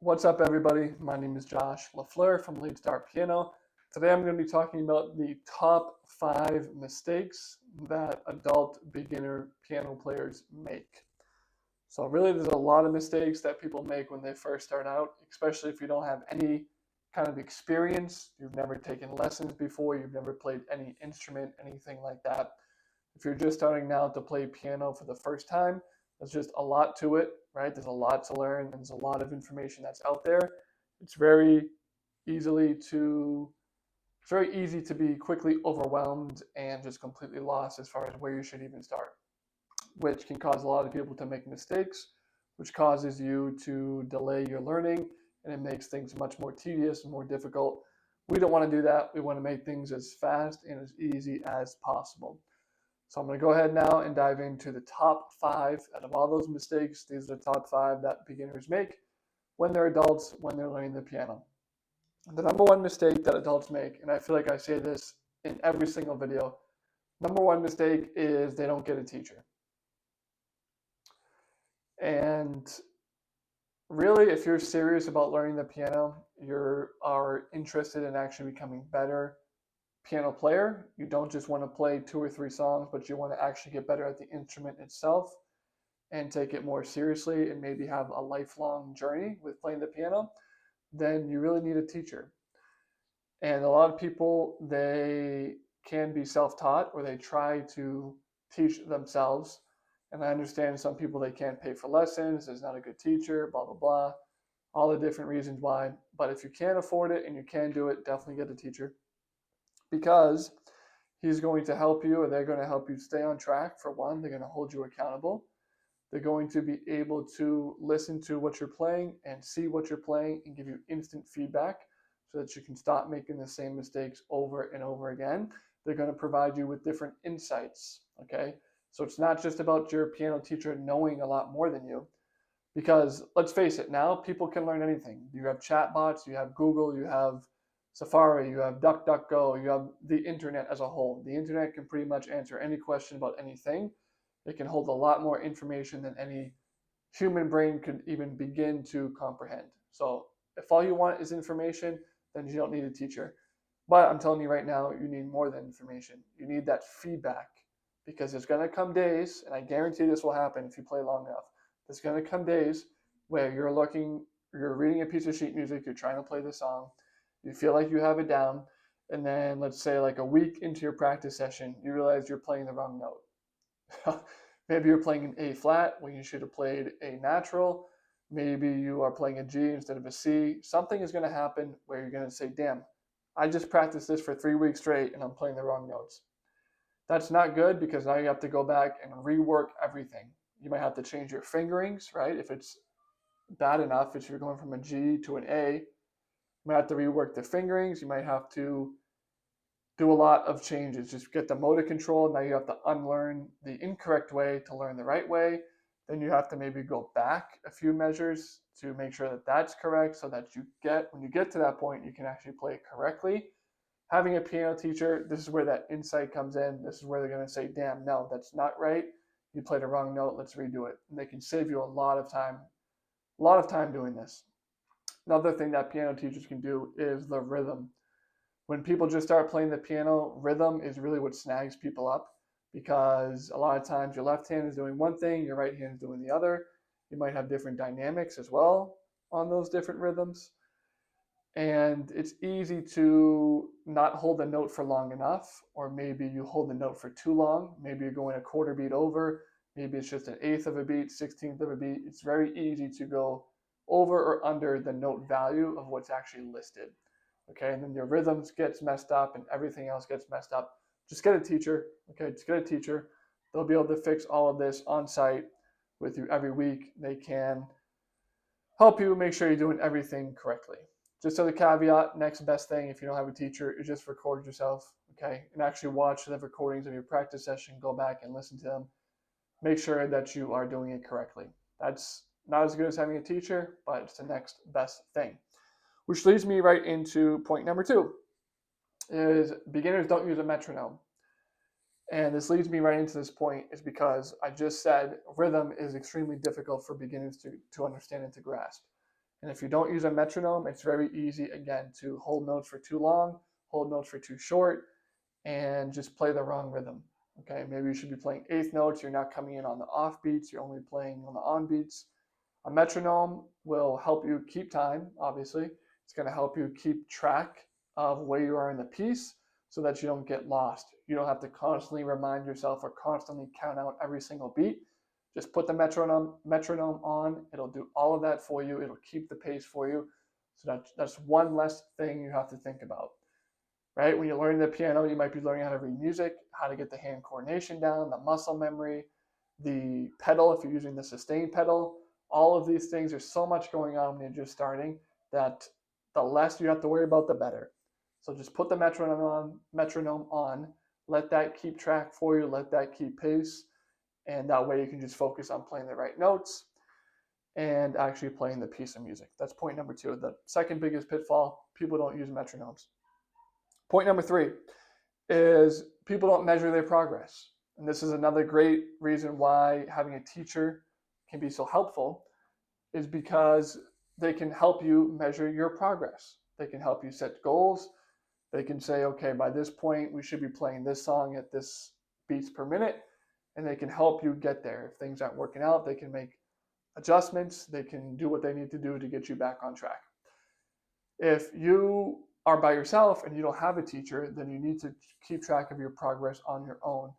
What's up, everybody? My name is Josh LaFleur from Lead Start Piano. Today I'm going to be talking about the top 5 mistakes that adult beginner piano players make. So really, there's a lot of mistakes that people make when they first start out, especially if you don't have any kind of experience, you've never taken lessons before, you've never played any instrument, anything like that. If you're just starting now to play piano for the first time, there's just a lot to it, right? There's a lot to learn. There's a lot of information that's out there. It's very easily to it's very easy to be quickly overwhelmed and just completely lost as far as where you should even start, which can cause a lot of people to make mistakes, which causes you to delay your learning, and it makes things much more tedious and more difficult. We don't want to do that. We want to make things as fast and as easy as possible. So I'm going to go ahead now and dive into the top 5 out of all those mistakes. These are the top 5 that beginners make when they're adults, when they're learning the piano. The number one mistake that adults make, and I feel like I say this in every single video, number one mistake is they don't get a teacher. And really, if you're serious about learning the piano, you are interested in actually becoming better piano player, you don't just want to play 2 or 3 songs, but you want to actually get better at the instrument itself and take it more seriously and maybe have a lifelong journey with playing the piano, then you really need a teacher. And a lot of people, they can be self-taught or they try to teach themselves. And I understand some people, they can't pay for lessons, there's not a good teacher, blah, blah, blah, all the different reasons why. But if you can't afford it and you can do it, definitely get a teacher, because he's going to help you, or they're going to help you stay on track. For one, they're going to hold you accountable. They're going to be able to listen to what you're playing and see what you're playing and give you instant feedback so that you can stop making the same mistakes over and over again. They're going to provide you with different insights, okay? So it's not just about your piano teacher knowing a lot more than you, because let's face it, now people can learn anything. You have chatbots, you have Google, you have Safari, you have DuckDuckGo, you have the internet as a whole. The internet can pretty much answer any question about anything. It can hold a lot more information than any human brain could even begin to comprehend. So if all you want is information, then you don't need a teacher. But I'm telling you right now, you need more than information. You need that feedback, because there's going to come days, and I guarantee this will happen if you play long enough. There's going to come days where you're reading a piece of sheet music, you're trying to play the song, you feel like you have it down, and then let's say like a week into your practice session, you realize you're playing the wrong note. Maybe you're playing an A flat when you should have played a natural. Maybe you are playing a G instead of a C. Something is going to happen where you're going to say, damn, I just practiced this for 3 weeks straight and I'm playing the wrong notes. That's not good, because now you have to go back and rework everything. You might have to change your fingerings, right? If it's bad enough, if you're going from a G to an A, you might have to rework the fingerings. You might have to do a lot of changes. Just get the motor control. Now you have to unlearn the incorrect way to learn the right way. Then you have to maybe go back a few measures to make sure that that's correct, so that when you get to that point, you can actually play it correctly. Having a piano teacher, this is where that insight comes in. This is where they're going to say, damn, no, that's not right. You played a wrong note. Let's redo it. And they can save you a lot of time doing this. Another thing that piano teachers can do is the rhythm. When people just start playing the piano, rhythm is really what snags people up, because a lot of times your left hand is doing one thing, your right hand is doing the other. You might have different dynamics as well on those different rhythms. And it's easy to not hold the note for long enough, or maybe you hold the note for too long. Maybe you're going a quarter beat over. Maybe it's just an eighth of a beat, 16th of a beat. It's very easy to go over or under the note value of what's actually listed. Okay, and then your rhythms gets messed up and everything else gets messed up. Just get a teacher. Okay, just get a teacher. They'll be able to fix all of this on site with you every week. They can help you make sure you're doing everything correctly. Just as a caveat, next best thing if you don't have a teacher is just record yourself, okay, and actually watch the recordings of your practice session. Go back and listen to them. Make sure that you are doing it correctly. That's not as good as having a teacher, but it's the next best thing. Which leads me right into point number 2, is beginners don't use a metronome. And this leads me right into this point, is because I just said rhythm is extremely difficult for beginners to understand and to grasp. And if you don't use a metronome, it's very easy, again, to hold notes for too long, hold notes for too short, and just play the wrong rhythm. Okay, maybe you should be playing eighth notes, you're not coming in on the off beats, you're only playing on the on beats. A metronome will help you keep time, obviously. It's going to help you keep track of where you are in the piece so that you don't get lost. You don't have to constantly remind yourself or constantly count out every single beat. Just put the metronome on. It'll do all of that for you. It'll keep the pace for you. So that's one less thing you have to think about. Right? When you're learning the piano, you might be learning how to read music, how to get the hand coordination down, the muscle memory, the pedal, if you're using the sustain pedal. All of these things, there's so much going on when you're just starting that the less you have to worry about, the better. So just put the metronome on, let that keep track for you, let that keep pace, and that way you can just focus on playing the right notes and actually playing the piece of music. That's point number 2. The second biggest pitfall, people don't use metronomes. Point number 3 is people don't measure their progress. And this is another great reason why having a teacher can be so helpful, is because they can help you measure your progress. They can help you set goals. They can say, okay, by this point, we should be playing this song at this beats per minute, and they can help you get there. If things aren't working out, they can make adjustments. They can do what they need to do to get you back on track. If you are by yourself and you don't have a teacher, then you need to keep track of your progress on your own.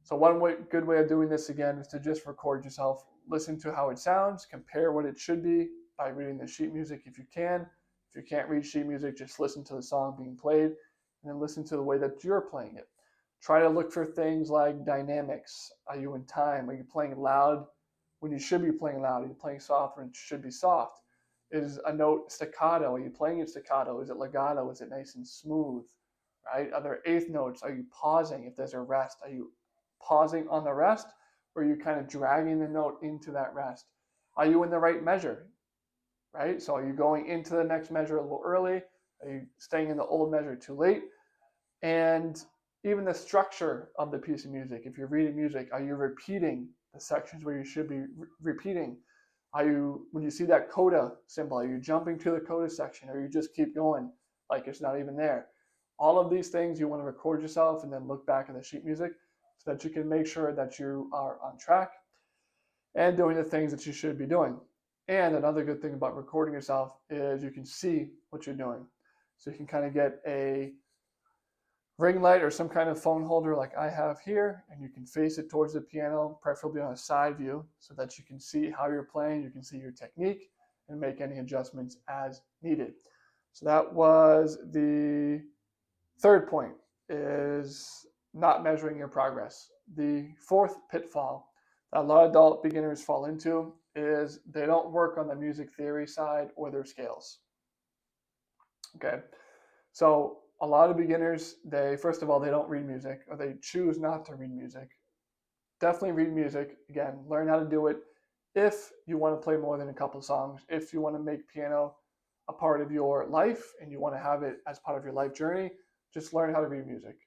So one good way of doing this, again, is to just record yourself, listen to how it sounds, compare what it should be by reading the sheet music if you can. If you can't read sheet music, just listen to the song being played and then listen to the way that you're playing it. Try to look for things like dynamics. Are you in time? Are you playing loud when you should be playing loud? Are you playing soft when it should be soft? Is a note staccato? Are you playing it staccato? Is it legato? Is it nice and smooth? Right? Are there eighth notes? Are you pausing if there's a rest? Are you pausing on the rest, or are you kind of dragging the note into that rest? Are you in the right measure? Right? So are you going into the next measure a little early? Are you staying in the old measure too late? And even the structure of the piece of music. If you're reading music, are you repeating the sections where you should be repeating? Are you, when you see that coda symbol, are you jumping to the coda section, or you just keep going like it's not even there? All of these things you want to record yourself and then look back at the sheet music so that you can make sure that you are on track and doing the things that you should be doing. And another good thing about recording yourself is you can see what you're doing. So you can kind of get a ring light or some kind of phone holder like I have here, and you can face it towards the piano, preferably on a side view, so that you can see how you're playing, you can see your technique, and make any adjustments as needed. So that was the third point, is not measuring your progress. The fourth pitfall that a lot of adult beginners fall into is they don't work on the music theory side or their scales. Okay, so a lot of beginners, first of all, they don't read music, or they choose not to read music. Definitely read music. Again, learn how to do it if you want to play more than a couple songs, if you want to make piano a part of your life and you want to have it as part of your life journey. Just learn how to read music.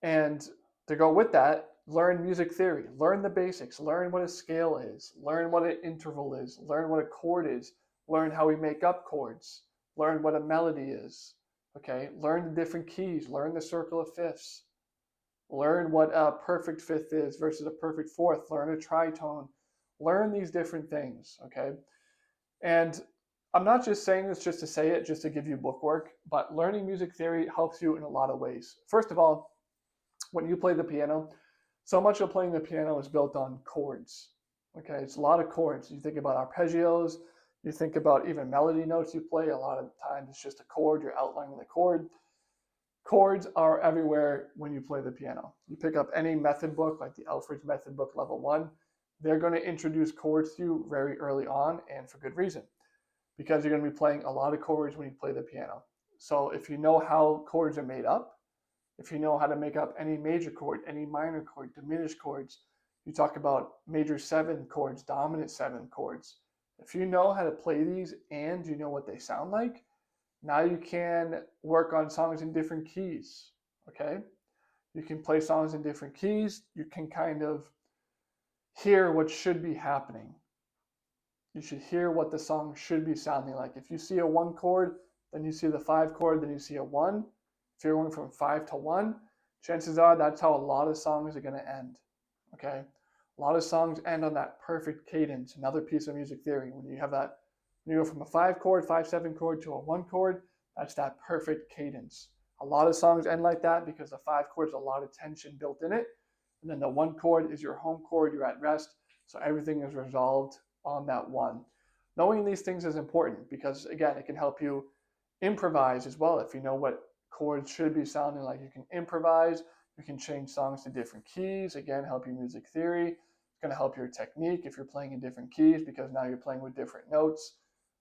And to go with that, learn music theory, learn the basics, learn what a scale is, learn what an interval is, learn what a chord is, learn how we make up chords, learn what a melody is, okay? Learn the different keys, learn the circle of fifths, learn what a perfect fifth is versus a perfect fourth, learn a tritone, learn these different things, okay? And I'm not just saying this just to say it, just to give you bookwork, but learning music theory helps you in a lot of ways. First of all, when you play the piano, so much of playing the piano is built on chords. Okay, it's a lot of chords. You think about arpeggios, you think about even melody notes you play. A lot of times it's just a chord, you're outlining the chord. Chords are everywhere when you play the piano. You pick up any method book, like the Alfred's Method Book Level 1, they're going to introduce chords to you very early on, and for good reason, because you're going to be playing a lot of chords when you play the piano. So if you know how chords are made up, if you know how to make up any major chord, any minor chord, diminished chords, you talk about major 7 chords, dominant 7 chords. If you know how to play these and you know what they sound like, now you can work on songs in different keys, okay? You can play songs in different keys. You can kind of hear what should be happening. You should hear what the song should be sounding like. If you see a 1 chord, then you see the 5 chord, then you see a 1. If you're going from 5 to 1, chances are that's how a lot of songs are going to end. Okay? A lot of songs end on that perfect cadence. Another piece of music theory. When you go from a 5 chord, 5/7 chord to a 1 chord, that's that perfect cadence. A lot of songs end like that because the 5 chord is a lot of tension built in it. And then the 1 chord is your home chord, you're at rest. So everything is resolved on that 1. Knowing these things is important because, again, it can help you improvise as well. If you know what chords should be sounding like, you can improvise. You can change songs to different keys. Again, help your music theory. It's going to help your technique if you're playing in different keys because now you're playing with different notes.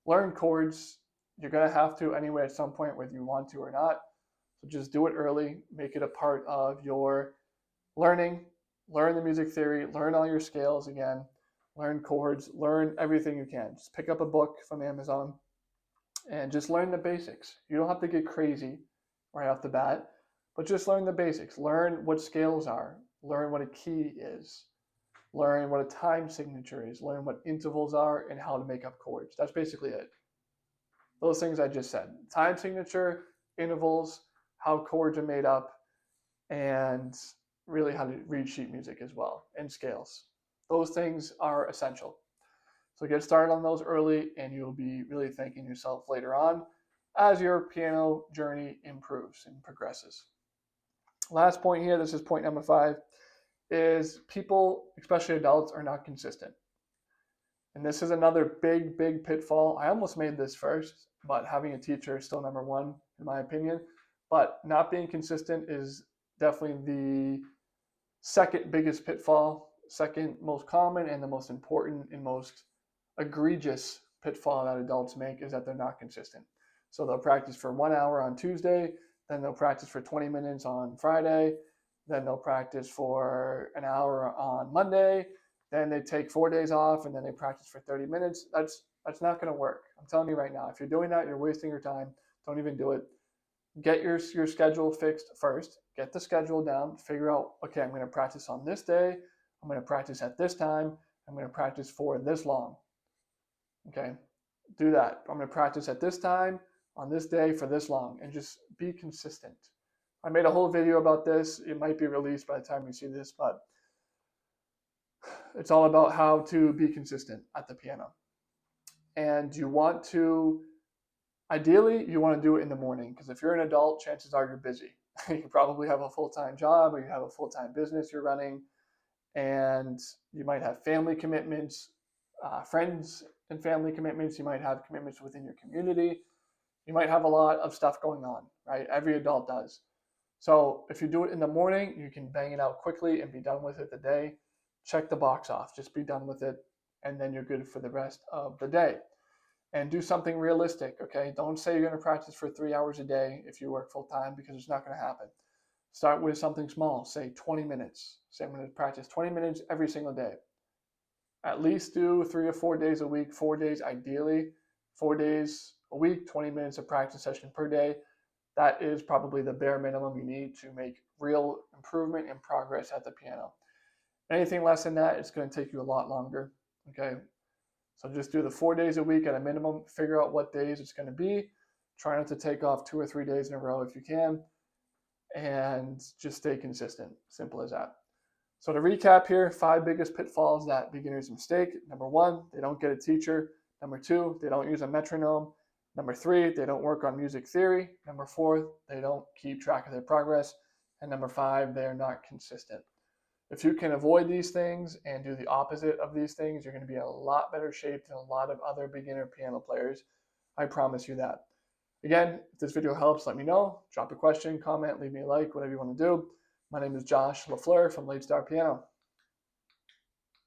Learn chords. You're going to have to anyway at some point, whether you want to or not. So just do it early. Make it a part of your learning. Learn the music theory. Learn all your scales again. Learn chords. Learn everything you can. Just pick up a book from Amazon and just learn the basics. You don't have to get crazy right off the bat, but just learn the basics. Learn what scales are. Learn what a key is. Learn what a time signature is. Learn what intervals are and how to make up chords. That's basically it. Those things I just said. Time signature, intervals, how chords are made up, and really how to read sheet music as well, and scales. Those things are essential. So get started on those early, and you'll be really thanking yourself later on as your piano journey improves and progresses. Last point here, this is point number 5, is people, especially adults, are not consistent. And this is another big, big pitfall. I almost made this first, but having a teacher is still number 1, in my opinion. But not being consistent is definitely the second biggest pitfall, second most common, and the most important and most egregious pitfall that adults make is that they're not consistent. So they'll practice for 1 hour on Tuesday, then they'll practice for 20 minutes on Friday, then they'll practice for an hour on Monday, then they take 4 days off, and then they practice for 30 minutes. That's not going to work. I'm telling you right now, if you're doing that, you're wasting your time. Don't even do it. Get your schedule fixed first. Get the schedule down. Figure out, okay, I'm going to practice on this day. I'm going to practice at this time. I'm going to practice for this long. Okay, do that. I'm going to practice at this time, on this day, for this long, and just be consistent. I made a whole video about this. It might be released by the time you see this, but it's all about how to be consistent at the piano. And you want to, ideally, you want to do it in the morning, because if you're an adult, chances are you're busy. You probably have a full-time job, or you have a full-time business you're running, and you might have family commitments, friends and family commitments. You might have commitments within your community. You might have a lot of stuff going on, right? Every adult does. So if you do it in the morning, you can bang it out quickly and be done with it the day. Check the box off, just be done with it, and then you're good for the rest of the day. And do something realistic, okay? Don't say you're going to practice for 3 hours a day if you work full time, because it's not going to happen. Start with something small, say 20 minutes. Say I'm going to practice 20 minutes every single day. At least do 3 or 4 days a week, 4 days ideally, 4 days a week, 20 minutes of practice session per day. That is probably the bare minimum you need to make real improvement and progress at the piano. Anything less than that, it's going to take you a lot longer, okay? So just do the 4 days a week at a minimum. Figure out what days it's going to be. Try not to take off 2 or 3 days in a row if you can. And just stay consistent. Simple as that. So to recap here, 5 biggest pitfalls that beginners mistake. Number 1, they don't get a teacher. Number 2, they don't use a metronome. Number 3, they don't work on music theory. Number 4, they don't keep track of their progress. And number 5, they're not consistent. If you can avoid these things and do the opposite of these things, you're going to be in a lot better shape than a lot of other beginner piano players. I promise you that. Again, if this video helps, let me know. Drop a question, comment, leave me a like, whatever you want to do. My name is Josh LaFleur from Late Star Piano.